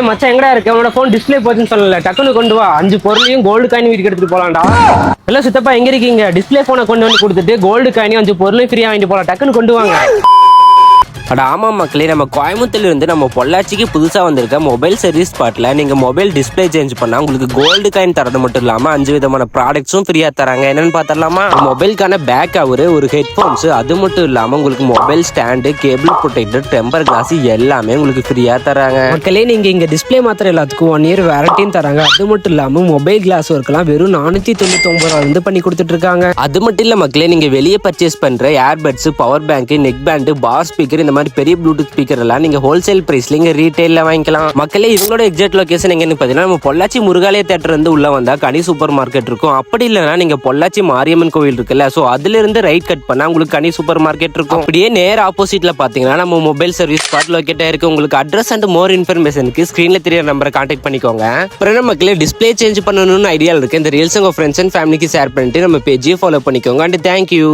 மச்சான் எங்கடா இருக்கு? உன்னோட போன் டிஸ்பிளே போச்சுன்னு சொல்லல, டக்குனு கொண்டு வா. 5 பொருளையும் கோல்டு காயின் வீட்டுக்கு எடுத்துட்டு போலாம்டா. எல்லாம் சித்தப்பா எங்க இருக்கீங்க? டிஸ்பிளே போனை கொண்டு வந்து கொடுத்துட்டு கோல்டு காயினையும் 5 பொருளையும் ஃப்ரீயா வாங்கிட்டு போலாம். டக்குனு கொண்டு வாங்க. அட ஆமா மக்களே, நம்ம கோயம்புத்தூர்ல இருந்து நம்ம பொள்ளாச்சிக்கு புதுசா வந்திருக்க மொபைல் சர்வீஸ் ஸ்பாட்ல நீங்க மொபைல் டிஸ்பிளே சேஞ்ச் பண்ணா உங்களுக்கு கோல்டு காயின் தரது மட்டும் இல்லாம 5 விதமான ப்ராடக்ட்ஸும் ஃப்ரீயா தராங்க. என்னன்னு பார்த்தலாமா? மொபைலுக்கான பேக் கவர், ஒரு ஹெட்போன்ஸ், அது மட்டும் இல்லாம உங்களுக்கு mobile stand, cable protector, temper glass எல்லாமே உங்களுக்கு ஃப்ரீயா தராங்க. மக்களே, நீங்க இங்க டிஸ்பிளே மாத்திரம் எல்லாத்துக்கும் 1 இயர் வாரண்டியும் தராங்க. அது மட்டும் இல்லாம மொபைல் கிளாஸ் ஒர்க்லாம் வெறும் 499 ரூபாய் பண்ணி கொடுத்துட்டு இருக்காங்க. அது மட்டும் இல்ல மக்களே, நீங்க வெளியே பர்ச்சேஸ் பண்ற earbuds, power bank, neck band, bar speaker, இந்த மாதிரி பெரிய ப்ளூடூத் ஸ்பீக்கர் எல்லாம் நீங்க ஹோல்சேல் பிரைஸ்ல இங்க ரீட்டைல்ல வாங்கிக்கலாம். மக்களே, இவங்களோட எக்ஸாக்ட் லொகேஷன் எங்கன்னு பாத்தீங்கன்னா நம்ம பொள்ளாச்சி முருகாலய தியேட்டர் இருந்து உள்ள வந்தா கனி சூப்பர் மார்க்கெட் இருக்கும். அப்படி இல்லைன்னா நீங்க பொள்ளாச்சி மாரியம்மன் கோவில் இருக்குல்ல, சோ அதுல இருந்து ரைட் கட் பண்ணா உங்களுக்கு கனி சூப்பர் மார்க்கெட் இருக்கும். அப்படியே நேர் ஆப்போசிட்ல பாத்தீங்கன்னா நம்ம மொபைல் சர்வீஸ் ஸ்பாட் லொகேட் ஆயிருக்கு. உங்களுக்கு அட்ரஸ் அண்ட் மோர் இன்ஃபர்மேஷனுக்கு ஸ்கிரீன்ல தெரிய நம்பரை கான்டாக்ட் பண்ணிக்கோங்க. அப்புறம் மக்களே, டிஸ்பிளே சேஞ்ச் பண்ணணும்னு ஐடியா இருக்கு. இந்த ரீல்ஸ் உங்க ஃப்ரெண்ட்ஸ் அண்ட் ஃபேமிலிக்கு ஷேர் பண்ணிட்டு நம்ம பேஜையும் ஃபாலோ பண்ணிக்கோங்க. And thank you.